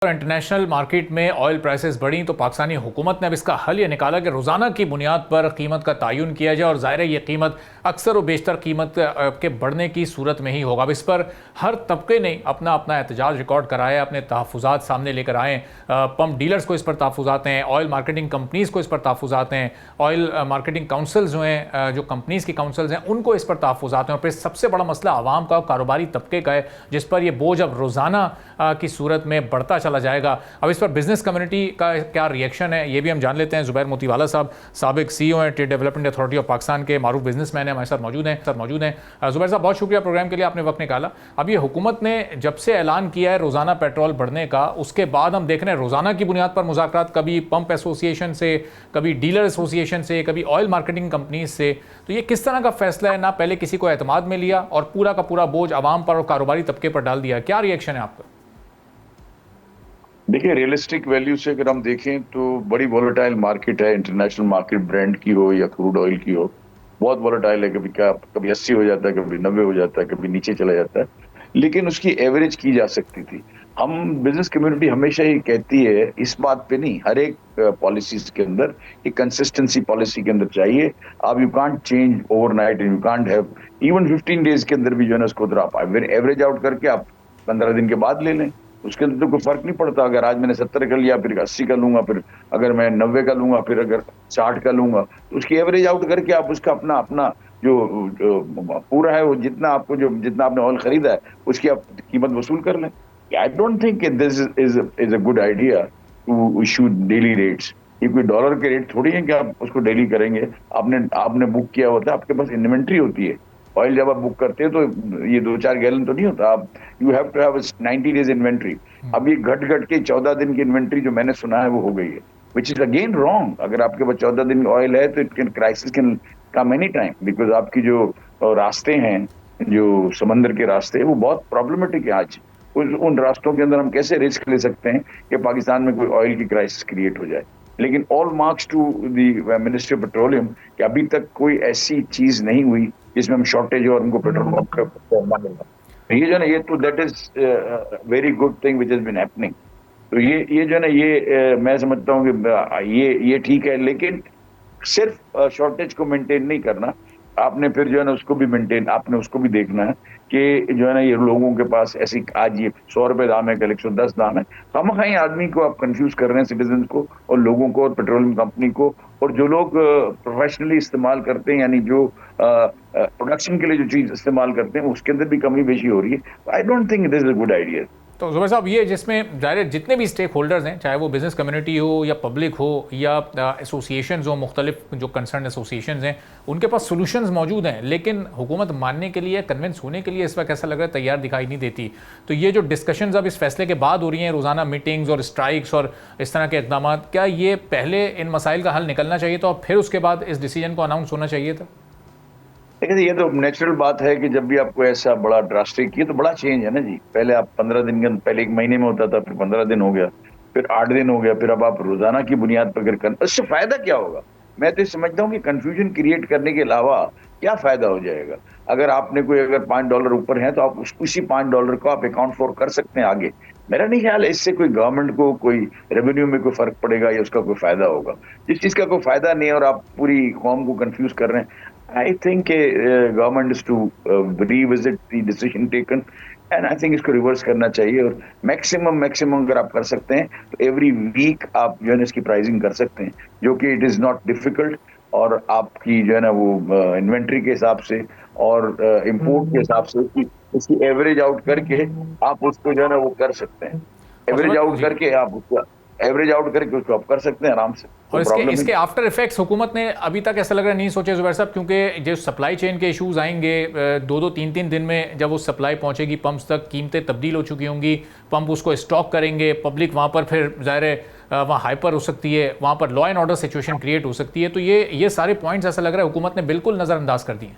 International market में oil prices बढ़ी तो पाकिस्तानी हुकूमत ने अब इसका हल ये निकाला कि रोज़ाना की बुनियाद पर कीमत का तयन किया जाए और ज़ाहिर है ये कीमत अक्सर व बेशतर कीमत के बढ़ने की सूरत में ही होगा। अब इस पर हर तबके ने अपना अपना एहतजाज रिकॉर्ड कराया, अपने तहफ़्फ़ुज़ात सामने लेकर आए। पम्प डीलर्स को इस पर तहफ़्फ़ुज़ात हैं, ऑयल मार्केटिंग कंपनीज़ को इस पर तहफ़्फ़ुज़ात हैं, ऑयल मार्केटिंग काउंसिल जो हैं, जो कंपनीज़ की काउंसिल्स हैं, उनको इस पर तहफ़्फ़ुज़ात हैं। और फिर सबसे बड़ा मसला आवाम का, कारोबारी तबके का है, जिस पर यह बोझ अब रोज़ाना की सूरत में बढ़ता चला जाएगा। अब इस पर बिजनेस कम्युनिटी का क्या रिएक्शन है ये भी हम जान लेते हैं। जुबैर मोतीवाला साहब साबिक CEO हैं trade development authority of Pakistan के, मारूफ बिजनेसमैन हैं, हमारे साथ मौजूद हैं। जुबैर साहब बहुत शुक्रिया प्रोग्राम के लिए, आपने वक्त निकाला। अब ये हुकूमत ने जब से ऐलान किया है रोज़ाना पेट्रोल बढ़ने का, उसके बाद हम देख रहे हैं रोज़ाना की बुनियाद पर मुज़ाकरात, कभी पंप एसोसिएशन से, कभी डीलर एसोसिएशन से, कभी ऑयल मार्केटिंग कंपनीज से। तो ये किस तरह का फैसला है? ना पहले किसी को एतमाद में लिया और पूरा का पूरा बोझ आवाम पर और कारोबारी तबके पर डाल दिया। क्या रिएक्शन है आपका? देखिए, रियलिस्टिक वैल्यू से अगर हम देखें तो बड़ी वोलेटाइल मार्केट है। इंटरनेशनल मार्केट ब्रांड की हो या क्रूड ऑयल की हो, बहुत वोलेटाइल है। कभी 80 हो जाता है, कभी 90 हो जाता है, कभी नीचे चला जाता है। लेकिन उसकी एवरेज की जा सकती थी। हम बिजनेस कम्युनिटी हमेशा ये कहती है, इस बात पे नहीं, हर एक पॉलिसीज के अंदर एक कंसिस्टेंसी पॉलिसी के अंदर चाहिए। आप you can't change overnight and you can't have even 15 days के अंदर भी जो है ना उसको उधर आप एवरेज आउट करके आप 15 दिन के बाद ले लें। उसके अंदर तो कोई फर्क नहीं पड़ता। अगर आज मैंने 70 का लिया, फिर 80 का लूंगा, फिर अगर मैं 90 का लूंगा, फिर अगर 60 का लूंगा, तो उसकी एवरेज आउट करके आप उसका अपना अपना जो पूरा है वो जितना आपने ऑयल खरीदा है उसकी आप कीमत वसूल कर लें। I don't think this is a good idea to issue daily rates. ये कोई डॉलर के रेट थोड़ी है कि आप उसको डेली करेंगे। आपने बुक किया होता है, आपके पास इन्वेंट्री होती है। ऑयल जब आप बुक करते हैं तो ये 2-4 गैलन तो नहीं होता। आप you have to have 90 days inventory. अब ये घट घट के 14 दिन की इन्वेंट्री जो मैंने सुना है वो हो गई है, विच इज अगेन रॉन्ग। अगर आपके पास 14 दिन ऑयल है तो it can crisis can come any time, because आपकी जो रास्ते हैं, जो समंदर के रास्ते, वो बहुत प्रॉब्लमेटिक है आज। उन रास्तों के अंदर हम कैसे रिस्क ले सकते हैं कि पाकिस्तान में कोई ऑयल की क्राइसिस क्रिएट हो जाए। लेकिन all marks to the ministry of petroleum कि अभी तक कोई ऐसी चीज नहीं हुई जिसमें हम शॉर्टेज और उनको पेट्रोल पंप का मानेगा। ये जो है ना, ये तो that is very good thing which is been happening. तो ये जो है ना, ये मैं समझता हूँ कि ये ठीक है। लेकिन सिर्फ शॉर्टेज को मेंटेन नहीं करना, आपने फिर जो है ना उसको भी मेंटेन, आपने उसको भी देखना है कि जो है ना ये लोगों के पास ऐसी, आज ये 100 रुपए दाम है, कल 110 दाम है। हम कहीं आदमी को आप कंफ्यूज कर रहे हैं, सिटीजन को और लोगों को और पेट्रोलियम कंपनी को। और जो लोग प्रोफेशनली इस्तेमाल करते हैं, यानी जो प्रोडक्शन के लिए जो चीज इस्तेमाल करते हैं, उसके अंदर भी कमी बेशी हो रही है। आई don't think this is a good idea. तो जुबैर साहब, ये जिसमें ज़ाहिर जितने भी स्टेक होल्डर्स हैं, चाहे वो बिज़नेस कम्युनिटी हो या पब्लिक हो या एसोसिएशंस हो, मुख्तलिफ जो कंसर्न एसोसिएशंस हैं, उनके पास सोल्यूशंस मौजूद हैं, लेकिन हुकूमत मानने के लिए, कन्विंस होने के लिए इस वक्त ऐसा लग रहा है तैयार दिखाई नहीं देती। तो ये जो डिस्कशंस अब इस फैसले के बाद हो रही हैं, रोज़ाना मीटिंग्स और स्ट्राइक्स और इस तरह के इकदाम, क्या ये पहले इन मसाइल का हल निकलना चाहिए था और फिर उसके बाद इस डिसीजन को अनाउंस होना चाहिए था? देखिए, ये तो नेचुरल बात है कि जब भी आपको ऐसा बड़ा ड्रास्टिक, ये तो बड़ा चेंज है ना जी। पहले आप 15 दिन के अंदर, पहले 1 महीने में होता था, फिर 15 दिन हो गया, फिर 8 दिन हो गया, फिर अब आप रोजाना की बुनियाद पर अगर उससे फायदा क्या होगा? मैं तो समझता हूँ कि कंफ्यूजन क्रिएट करने के अलावा क्या फायदा हो जाएगा। अगर आपने कोई अगर $5 ऊपर है तो आप उसी $5 को आप अकाउंट फॉर कर सकते हैं आगे। मेरा नहीं ख्याल है इससे कोई गवर्नमेंट को कोई रेवेन्यू में कोई फर्क पड़ेगा या उसका कोई फायदा होगा। जिस चीज का कोई फायदा नहीं है और आप पूरी कौम को कंफ्यूज कर रहे हैं, I think government is to revisit the decision taken, and I think इसको रिवर्स करना चाहिए। और मैक्सिमम अगर आप कर सकते हैं तो एवरी वीक आप जो है ना इसकी प्राइसिंग कर सकते हैं, जो कि इट इज नॉट डिफिकल्ट। और आपकी जो है ना वो इन्वेंट्री के हिसाब से और इंपोर्ट के हिसाब से उसकी एवरेज आउट करके आप उसको जो है ना वो कर सकते हैं। और एवरेज जुबैर आउट जी, करके आप उसको एवरेज आउट करके उसको आप कर सकते हैं आराम से, और कोई इसके प्रॉब्लम नहीं। इसके आफ्टर इफेक्ट्स हुकूमत ने अभी तक ऐसा लग रहा है नहीं सोचे जुबैर साहब, क्योंकि जो सप्लाई चेन के इशूज़ आएंगे, 2-2 3-3 दिन में जब वो सप्लाई पहुंचेगी पंप्स तक, कीमतें तब्दील हो चुकी होंगी, पंप उसको स्टॉक करेंगे, पब्लिक वहाँ पर फिर ज़ाहिर है वहाँ हाइपर हो सकती है, वहाँ पर law and order situation create हो सकती है। तो ये सारे पॉइंट्स ऐसा लग रहा है हुकूमत ने बिल्कुल नज़रअंदाज कर दिए।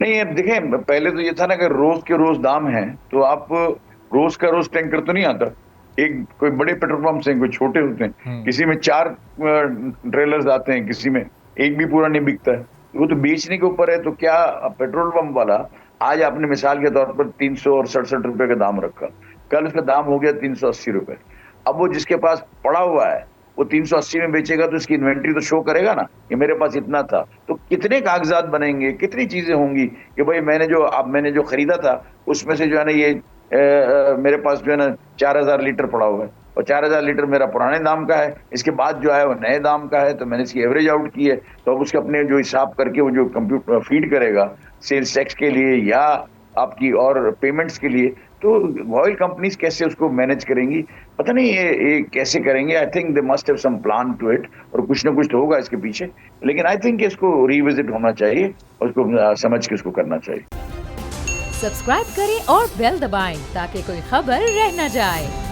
नहीं, अब देखें, पहले तो ये था ना कि रोज के रोज दाम है, तो आप रोज का रोज टैंकर तो नहीं आता। एक कोई बड़े पेट्रोल पंप हैं, कोई छोटे होते हैं, किसी में 4 ट्रेलर्स आते हैं, किसी में एक भी पूरा नहीं बिकता है। वो तो बेचने के ऊपर है। तो क्या पेट्रोल पंप वाला, आज आपने मिसाल के तौर पर 367 रुपए का दाम रखा, कल उसका दाम हो गया 380 रुपए। अब वो जिसके पास पड़ा हुआ है वो 380 में बेचेगा तो उसकी इन्वेंट्री तो शो करेगा ना कि मेरे पास इतना था। तो कितने कागजात बनेंगे, कितनी चीजें होंगी कि भाई मैंने जो खरीदा था उसमें से जो है ना ये मेरे पास जो है ना 4000 लीटर पड़ा हुआ है और 4000 लीटर मेरा पुराने दाम का है, इसके बाद जो है वो नए दाम का है, तो मैंने इसकी एवरेज आउट की है। तो अब उसके अपने जो हिसाब करके वो जो कंप्यूटर फीड करेगा सेल्स टैक्स के लिए या आपकी और पेमेंट्स के लिए, तो ऑयल कंपनीज कैसे उसको मैनेज करेंगी पता नहीं, ये कैसे करेंगे। I think they must have some plan to it, और कुछ ना कुछ तो होगा इसके पीछे, लेकिन आई थिंक इसको रिविजिट होना चाहिए और उसको समझ के इसको करना चाहिए। सब्सक्राइब करें और बेल दबाएं ताकि कोई खबर रह न जाए।